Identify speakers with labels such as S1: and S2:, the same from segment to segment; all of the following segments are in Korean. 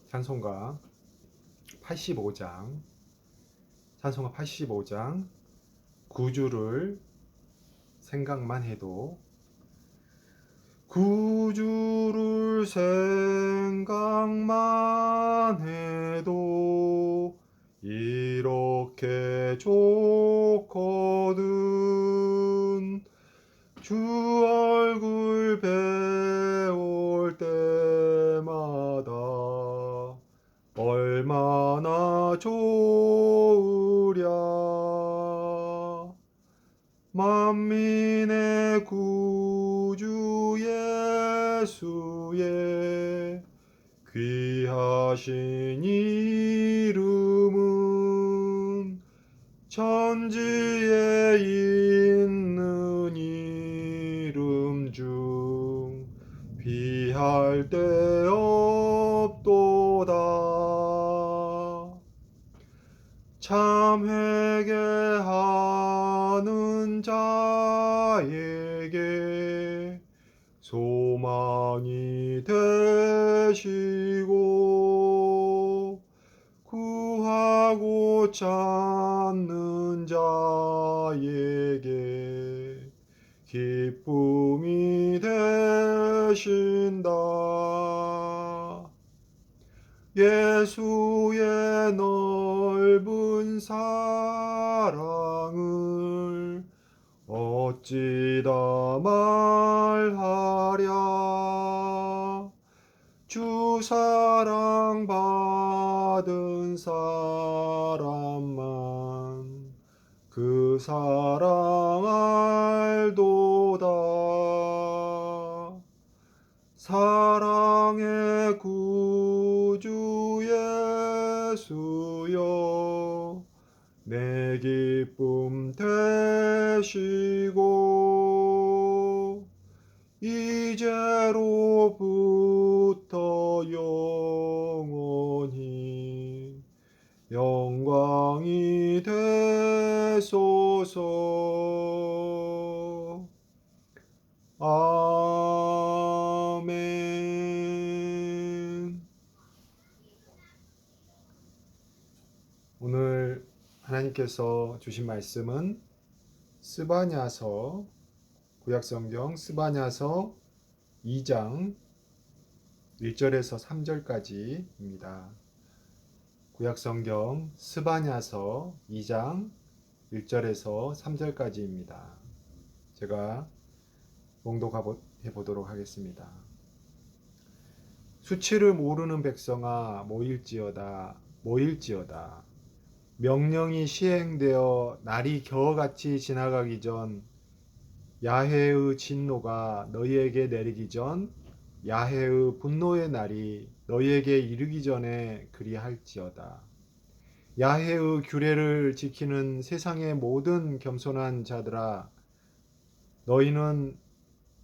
S1: 찬송가 85장, 찬송가 85장 9주를 생각만 해도, 구주를 생각만 해도 이렇게 좋거든. 주 얼굴 배울 때마다 얼마나 좋으랴. 만민의 구주 예수의 귀하신 이름은 천지에 있는 이름 중 비할 데 없도다. 참 회개하는 자에게 소망이 되시고, 구하고 찾는 자에게 기쁨이 되신다. 예수의 넓은 사랑을 어찌다 말하랴. 주 사랑 받은 사람만 그 사랑 알도다. 사랑의 구주 예수여, 내 기쁨 되시고, 이제로부터 영원히 영광이 되소서. 아멘. 오늘 하나님께서 주신 말씀은 스바냐서, 구약성경 스바냐서 2장 1절에서 3절까지입니다. 구약성경 스바냐서 2장 1절에서 3절까지입니다. 제가 봉독해 보도록 하겠습니다. 수치를 모르는 백성아 모일지어다. 명령이 시행되어 날이 겨우같이 지나가기 전, 야훼의 진노가 너희에게 내리기 전, 야훼의 분노의 날이 너희에게 이르기 전에 그리할지어다. 야훼의 규례를 지키는 세상의 모든 겸손한 자들아, 너희는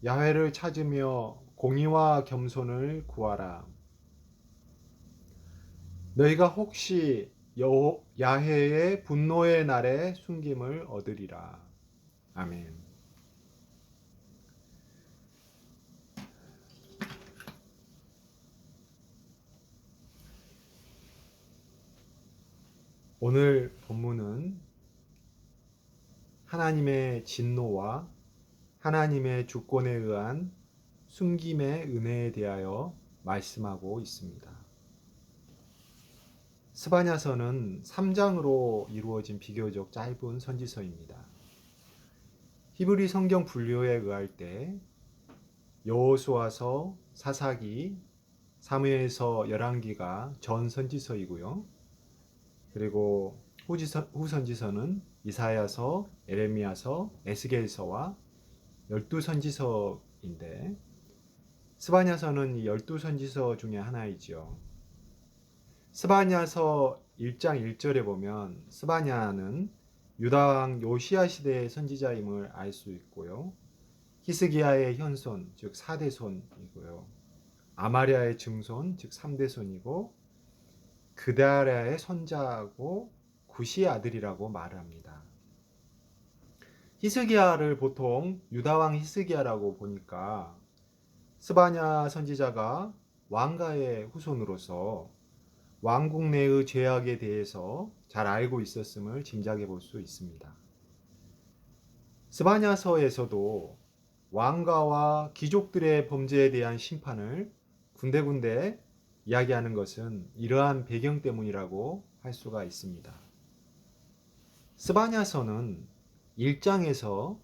S1: 야훼를 찾으며 공의와 겸손을 구하라. 너희가 혹시 야훼의 분노의 날에 숨김을 얻으리라. 아멘. 오늘 본문은 하나님의 진노와 하나님의 주권에 의한 숨김의 은혜에 대하여 말씀하고 있습니다. 스바냐서는 3장으로 이루어진 비교적 짧은 선지서입니다. 히브리 성경 분류에 의할 때 여호수아서, 사사기, 사무엘서, 열왕기가 전 선지서이고요. 그리고 후선지서는 이사야서, 에레미야서, 에스겔서와 12선지서인데, 스바냐서는 이 12선지서 중에 하나이죠. 스바냐서 1장 1절에 보면 스바냐는 유다왕 요시야 시대의 선지자임을 알 수 있고요. 히스기야의 현손, 즉 4대손이고요. 아마랴의 증손, 즉 3대손이고, 그다랴의 손자고 구시의 아들이라고 말합니다. 히스기야를 보통 유다왕 히스기야라고 보니까 스바냐 선지자가 왕가의 후손으로서 왕국 내의 죄악에 대해서 잘 알고 있었음을 짐작해 볼 수 있습니다. 스바냐서에서도 왕가와 귀족들의 범죄에 대한 심판을 군데군데 이야기하는 것은 이러한 배경 때문이라고 할 수가 있습니다. 스바냐서는 1장에서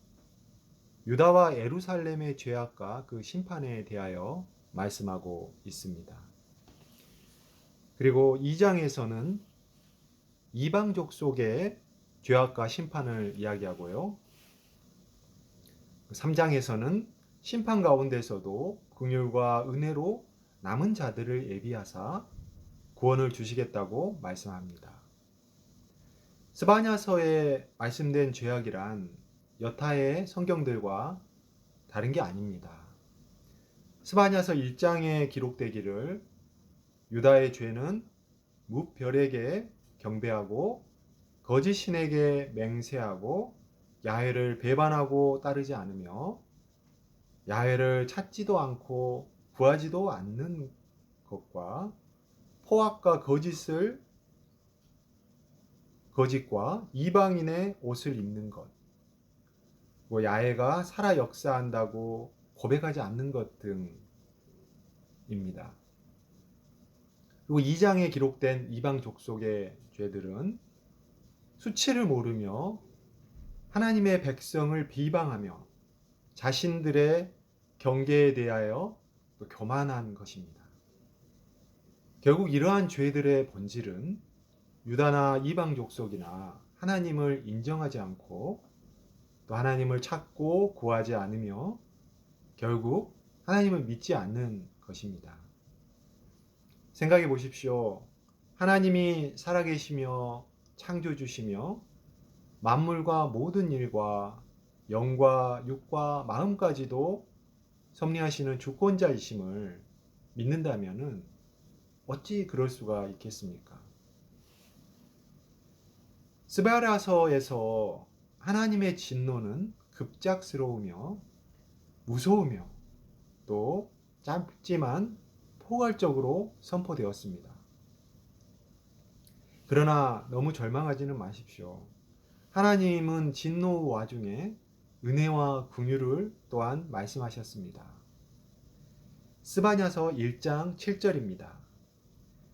S1: 유다와 예루살렘의 죄악과 그 심판에 대하여 말씀하고 있습니다. 그리고 2장에서는 이방족 속의 죄악과 심판을 이야기하고요. 3장에서는 심판 가운데서도 긍휼과 은혜로 남은 자들을 예비하사 구원을 주시겠다고 말씀합니다. 스바냐서에 말씀된 죄악이란 여타의 성경들과 다른 게 아닙니다. 스바냐서 1장에 기록되기를 유다의 죄는 무별에게 경배하고 거짓 신에게 맹세하고 야훼를 배반하고 따르지 않으며 야훼를 찾지도 않고 구하지도 않는 것과 포악과 거짓과 이방인의 옷을 입는 것, 야훼가 살아 역사한다고 고백하지 않는 것 등입니다. 그리고 2장에 기록된 이방 족속의 죄들은 수치를 모르며 하나님의 백성을 비방하며 자신들의 경계에 대하여 또 교만한 것입니다. 결국 이러한 죄들의 본질은 유다나 이방 족속이나 하나님을 인정하지 않고 또 하나님을 찾고 구하지 않으며 결국 하나님을 믿지 않는 것입니다. 생각해 보십시오. 하나님이 살아계시며 창조주시며 만물과 모든 일과 영과 육과 마음까지도 섭리하시는 주권자이심을 믿는다면 어찌 그럴 수가 있겠습니까? 스바랴서에서 하나님의 진노는 급작스러우며 무서우며 또 짧지만 포괄적으로 선포되었습니다. 그러나 너무 절망하지는 마십시오. 하나님은 진노 와중에 은혜와 긍휼을 또한 말씀하셨습니다. 스바냐서 1장 7절입니다.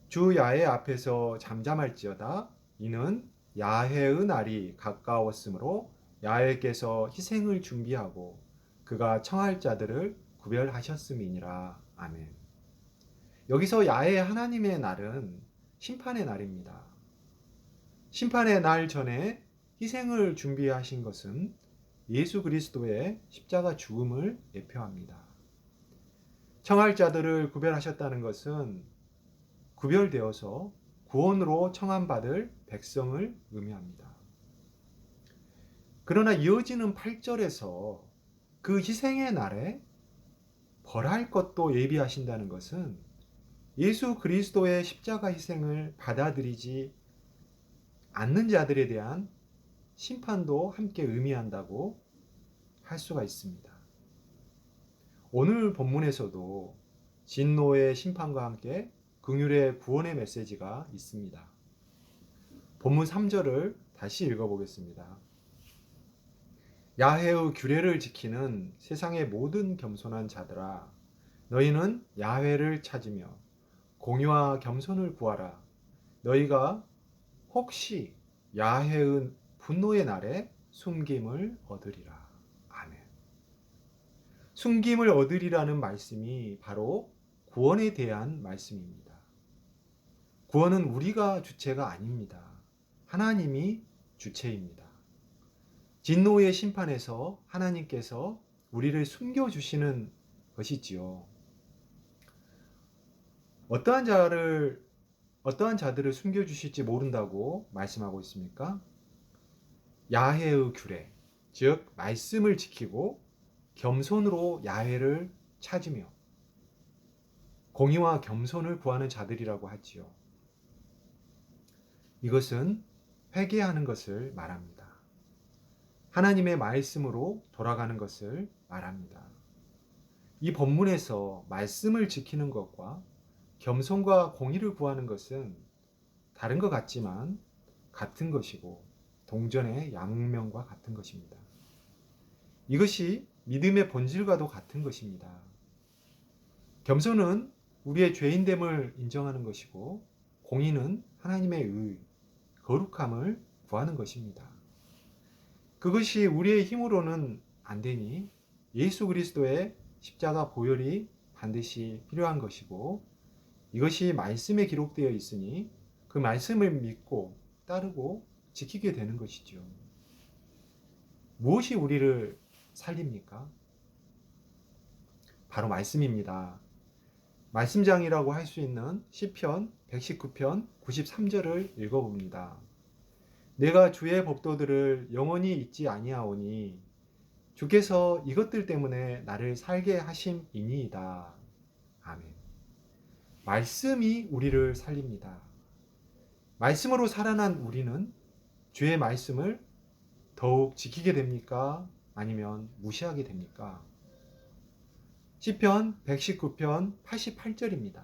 S1: 주 야훼 앞에서 잠잠할지어다. 이는 야훼의 날이 가까웠으므로 야훼께서 희생을 준비하고 그가 청할 자들을 구별하셨음이니라. 아멘. 여기서 야훼 하나님의 날은 심판의 날입니다. 심판의 날 전에 희생을 준비하신 것은 예수 그리스도의 십자가 죽음을 예표합니다. 청할 자들을 구별하셨다는 것은 구별되어서 구원으로 청함받을 백성을 의미합니다. 그러나 이어지는 8절에서 그 희생의 날에 벌할 것도 예비하신다는 것은 예수 그리스도의 십자가 희생을 받아들이지 않는 자들에 대한 심판도 함께 의미한다고 할 수가 있습니다. 오늘 본문에서도 진노의 심판과 함께 긍휼의 구원의 메시지가 있습니다. 본문 3절을 다시 읽어보겠습니다. 야훼의 규례를 지키는 세상의 모든 겸손한 자들아, 너희는 야훼를 찾으며 공의와 겸손을 구하라. 너희가 혹시 야훼의 분노의 날에 숨김을 얻으리라. 아멘. 숨김을 얻으리라는 말씀이 바로 구원에 대한 말씀입니다. 구원은 우리가 주체가 아닙니다. 하나님이 주체입니다. 진노의 심판에서 하나님께서 우리를 숨겨주시는 것이지요. 어떠한 자들을 숨겨주실지 모른다고 말씀하고 있습니까? 야훼의 규례, 즉 말씀을 지키고 겸손으로 야훼를 찾으며 공의와 겸손을 구하는 자들이라고 하지요. 이것은 회개하는 것을 말합니다. 하나님의 말씀으로 돌아가는 것을 말합니다. 이 본문에서 말씀을 지키는 것과 겸손과 공의를 구하는 것은 다른 것 같지만 같은 것이고 동전의 양면과 같은 것입니다. 이것이 믿음의 본질과도 같은 것입니다. 겸손은 우리의 죄인됨을 인정하는 것이고 공의는 하나님의 의, 거룩함을 구하는 것입니다. 그것이 우리의 힘으로는 안 되니 예수 그리스도의 십자가 보혈이 반드시 필요한 것이고 이것이 말씀에 기록되어 있으니 그 말씀을 믿고 따르고 지키게 되는 것이죠. 무엇이 우리를 살립니까? 바로 말씀입니다. 말씀장이라고 할 수 있는 시편 119편 93절을 읽어봅니다. 내가 주의 법도들을 영원히 잊지 아니하오니 주께서 이것들 때문에 나를 살게 하심이니이다. 아멘. 말씀이 우리를 살립니다. 말씀으로 살아난 우리는 주의 말씀을 더욱 지키게 됩니까? 아니면 무시하게 됩니까? 시편 119편 88절입니다.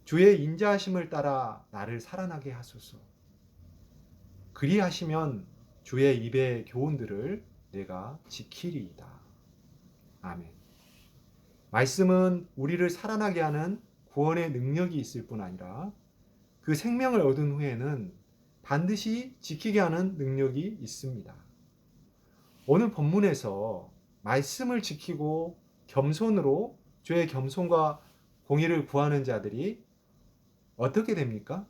S1: 주의 인자하심을 따라 나를 살아나게 하소서. 그리하시면 주의 입의 교훈들을 내가 지키리이다. 아멘. 말씀은 우리를 살아나게 하는 구원의 능력이 있을 뿐 아니라 그 생명을 얻은 후에는 반드시 지키게 하는 능력이 있습니다. 오늘 본문에서 말씀을 지키고 겸손으로 주의 겸손과 공의를 구하는 자들이 어떻게 됩니까?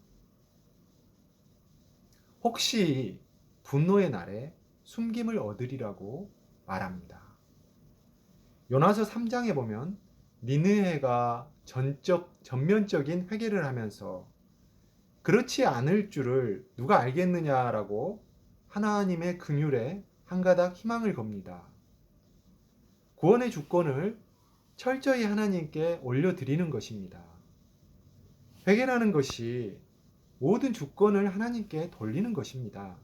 S1: 혹시 분노의 날에 숨김을 얻으리라고 말합니다. 요나서 3장에 보면 니느웨가 전면적인 회개를 하면서 그렇지 않을 줄을 누가 알겠느냐라고 하나님의 긍휼에 한 가닥 희망을 겁니다. 구원의 주권을 철저히 하나님께 올려드리는 것입니다. 회개라는 것이 모든 주권을 하나님께 돌리는 것입니다.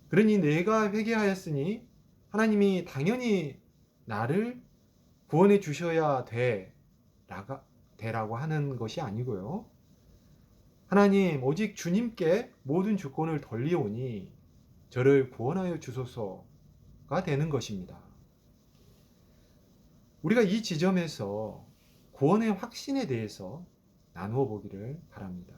S1: 그러니 내가 회개하였으니 하나님이 당연히 나를 구원해 주셔야 되라고 하는 것이 아니고요. 하나님 오직 주님께 모든 주권을 돌리오니 저를 구원하여 주소서가 되는 것입니다. 우리가 이 지점에서 구원의 확신에 대해서 나누어 보기를 바랍니다.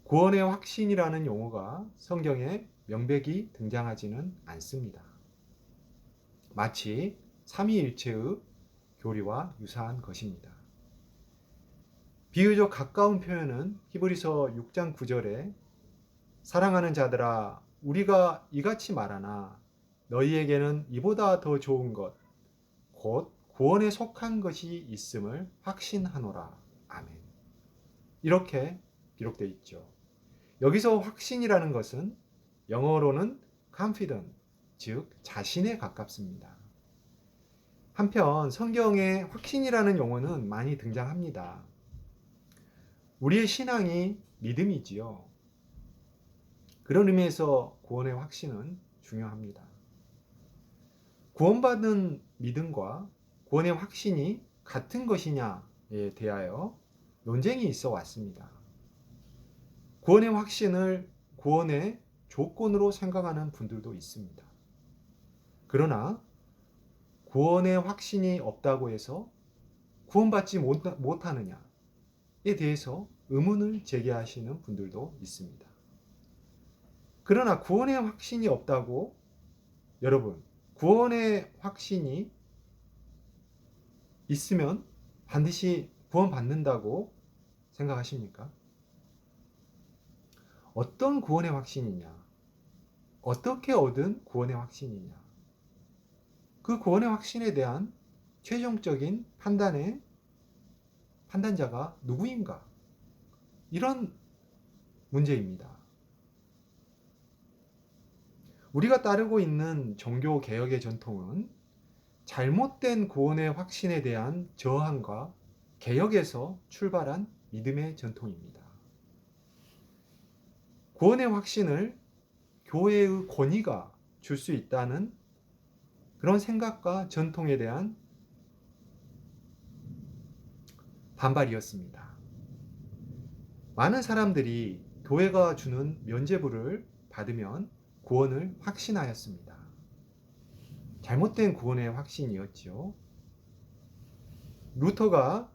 S1: 구원의 확신이라는 용어가 성경에 명백히 등장하지는 않습니다. 마치 삼위일체의 교리와 유사한 것입니다. 비교적 가까운 표현은 히브리서 6장 9절에 사랑하는 자들아 우리가 이같이 말하나 너희에게는 이보다 더 좋은 것 곧 구원에 속한 것이 있음을 확신하노라. 아멘. 이렇게 기록되어 있죠. 여기서 확신이라는 것은 영어로는 confident, 즉 자신에 가깝습니다. 한편 성경에 확신이라는 용어는 많이 등장합니다. 우리의 신앙이 믿음이지요. 그런 의미에서 구원의 확신은 중요합니다. 구원받은 믿음과 구원의 확신이 같은 것이냐에 대하여 논쟁이 있어 왔습니다. 구원의 확신을 구원의 조건으로 생각하는 분들도 있습니다. 그러나 구원의 확신이 없다고 해서 구원받지 못하느냐에 대해서 의문을 제기하시는 분들도 있습니다. 그러나 구원의 확신이 없다고 여러분, 구원의 확신이 있으면 반드시 구원받는다고 생각하십니까? 어떤 구원의 확신이냐? 어떻게 얻은 구원의 확신이냐? 그 구원의 확신에 대한 최종적인 판단자가 누구인가? 이런 문제입니다. 우리가 따르고 있는 종교 개혁의 전통은 잘못된 구원의 확신에 대한 저항과 개혁에서 출발한 믿음의 전통입니다. 구원의 확신을 교회의 권위가 줄 수 있다는 그런 생각과 전통에 대한 반발이었습니다. 많은 사람들이 교회가 주는 면죄부를 받으면 구원을 확신하였습니다. 잘못된 구원의 확신이었지요. 루터가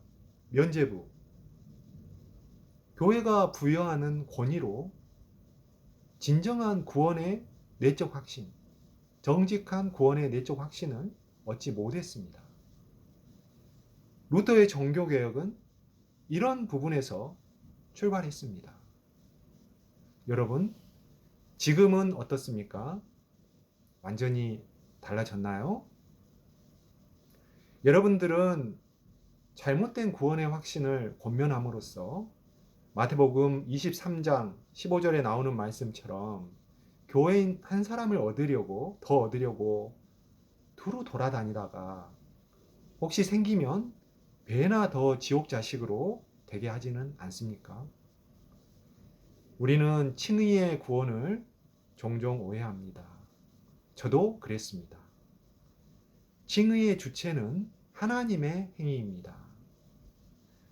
S1: 면죄부, 교회가 부여하는 권위로 진정한 구원의 내적 확신, 정직한 구원의 내적 확신을 얻지 못했습니다. 루터의 종교개혁은 이런 부분에서 출발했습니다. 여러분, 지금은 어떻습니까? 완전히 달라졌나요? 여러분들은 잘못된 구원의 확신을 권면함으로써 마태복음 23장 15절에 나오는 말씀처럼 교회인 한 사람을 더 얻으려고 두루 돌아다니다가 혹시 생기면 배나 더 지옥 자식으로 되게 하지는 않습니까? 우리는 친의의 구원을 종종 오해합니다. 저도 그랬습니다. 칭의의 주체는 하나님의 행위입니다.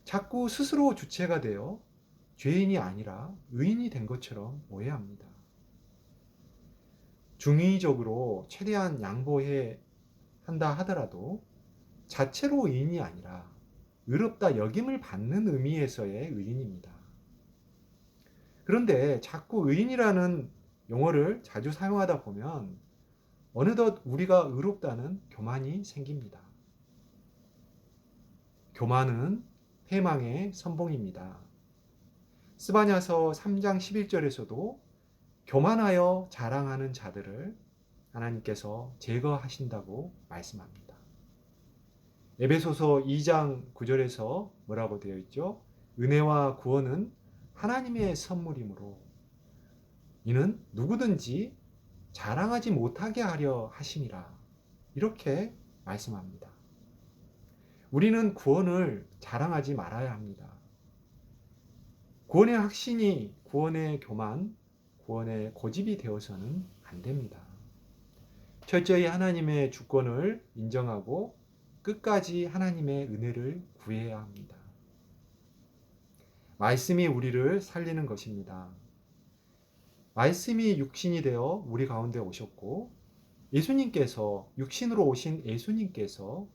S1: 자꾸 스스로 주체가 되어 죄인이 아니라 의인이 된 것처럼 오해합니다. 중의적으로 최대한 양보해 한다 하더라도 자체로 의인이 아니라 의롭다 여김을 받는 의미에서의 의인입니다. 그런데 자꾸 의인이라는 용어를 자주 사용하다 보면 어느덧 우리가 의롭다는 교만이 생깁니다. 교만은 패망의 선봉입니다. 스바냐서 3장 11절에서도 교만하여 자랑하는 자들을 하나님께서 제거하신다고 말씀합니다. 에베소서 2장 9절에서 뭐라고 되어 있죠? 은혜와 구원은 하나님의 선물이므로 이는 누구든지 자랑하지 못하게 하려 하심이라. 이렇게 말씀합니다. 우리는 구원을 자랑하지 말아야 합니다. 구원의 확신이 구원의 교만, 구원의 고집이 되어서는 안 됩니다. 철저히 하나님의 주권을 인정하고 끝까지 하나님의 은혜를 구해야 합니다. 말씀이 우리를 살리는 것입니다. 말씀이 육신이 되어 우리 가운데 오셨고 예수님께서 육신으로 오신 예수님께서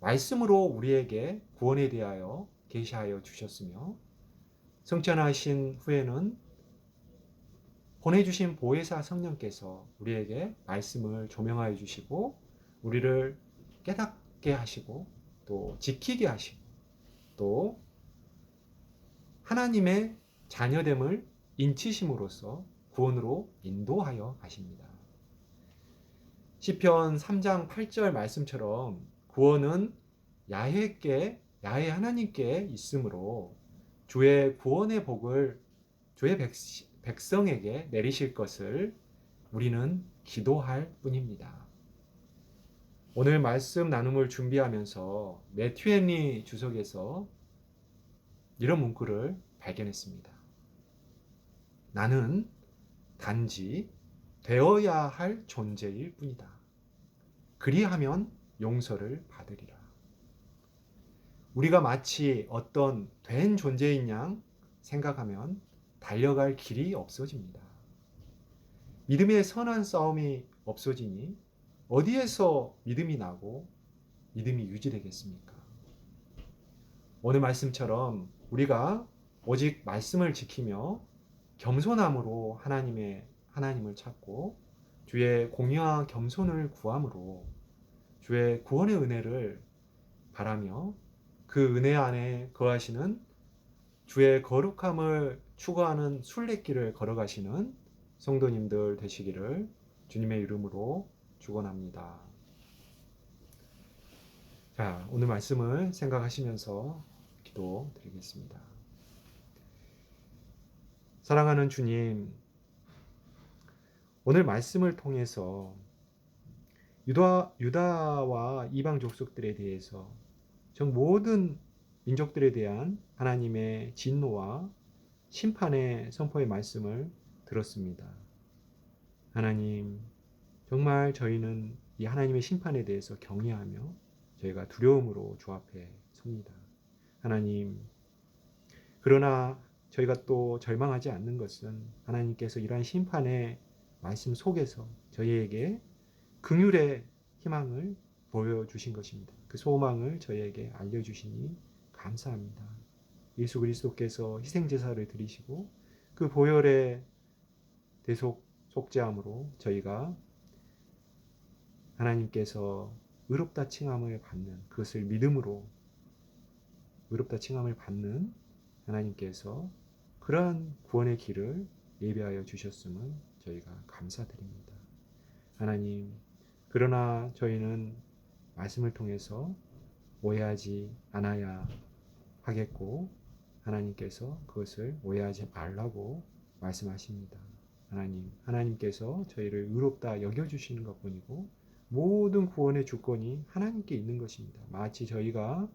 S1: 말씀으로 우리에게 구원에 대하여 계시하여 주셨으며 승천하신 후에는 보내주신 보혜사 성령께서 우리에게 말씀을 조명하여 주시고 우리를 깨닫게 하시고 또 지키게 하시고 또 하나님의 자녀됨을 인치심으로써 구원으로 인도하여 가십니다. 시편 3장 8절 말씀처럼 구원은 야훼 하나님께 있으므로 주의 구원의 복을 주의 백성에게 내리실 것을 우리는 기도할 뿐입니다. 오늘 말씀 나눔을 준비하면서 매튜 헨리 주석에서 이런 문구를 발견했습니다. 나는 단지 되어야 할 존재일 뿐이다. 그리하면 용서를 받으리라. 우리가 마치 어떤 된 존재인 양 생각하면 달려갈 길이 없어집니다. 믿음의 선한 싸움이 없어지니 어디에서 믿음이 나고 믿음이 유지되겠습니까? 오늘 말씀처럼 우리가 오직 말씀을 지키며 겸손함으로 하나님을 찾고 주의 공의와 겸손을 구함으로 주의 구원의 은혜를 바라며 그 은혜 안에 거하시는 주의 거룩함을 추구하는 순례길을 걸어가시는 성도님들 되시기를 주님의 이름으로 축원합니다. 자, 오늘 말씀을 생각하시면서 기도드리겠습니다. 사랑하는 주님, 오늘 말씀을 통해서 유다와 이방 족속들에 대해서 전 모든 민족들에 대한 하나님의 진노와 심판의 선포의 말씀을 들었습니다. 하나님, 정말 저희는 이 하나님의 심판에 대해서 경외하며 저희가 두려움으로 주 앞에 섭니다. 하나님, 그러나 저희가 또 절망하지 않는 것은 하나님께서 이러한 심판의 말씀 속에서 저희에게 긍휼의 희망을 보여주신 것입니다. 그 소망을 저희에게 알려주시니 감사합니다. 예수 그리스도께서 희생제사를 드리시고 그 보혈의 대속 속죄함으로 저희가 하나님께서 의롭다 칭함을 받는, 그것을 믿음으로 의롭다 칭함을 받는 하나님께서 그러한 구원의 길을 예비하여 주셨음을 저희가 감사드립니다. 하나님, 그러나 저희는 말씀을 통해서 오해하지 않아야 하겠고 하나님께서 그것을 오해하지 말라고 말씀하십니다. 하나님께서 저희를 의롭다 여겨주시는 것뿐이고 모든 구원의 주권이 하나님께 있는 것입니다. 마치 저희가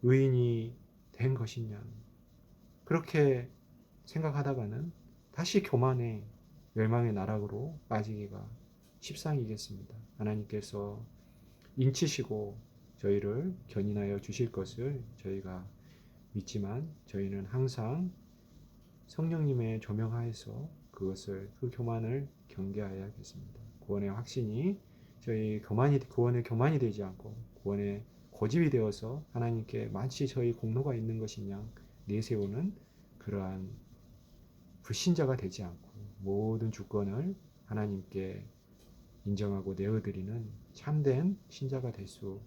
S1: 의인이 된 것이냐 그렇게 생각하다가는 다시 교만의 멸망의 나락으로 빠지기가 십상이겠습니다. 하나님께서 인치시고 저희를 견인하여 주실 것을 저희가 믿지만 저희는 항상 성령님의 조명하에서 그 교만을 경계하여야겠습니다. 구원의 확신이 저희 구원의 교만이 되지 않고 구원의 고집이 되어서 하나님께 마치 저희 공로가 있는 것이냐 내세우는 그러한 불신자가 되지 않고 모든 주권을 하나님께 인정하고 내어드리는 참된 신자가 될 수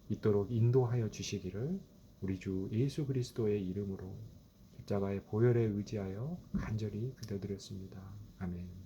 S1: 있도록 인도하여 주시기를 우리 주 예수 그리스도의 이름으로 십자가의 보혈에 의지하여 간절히 기도드렸습니다. 아멘.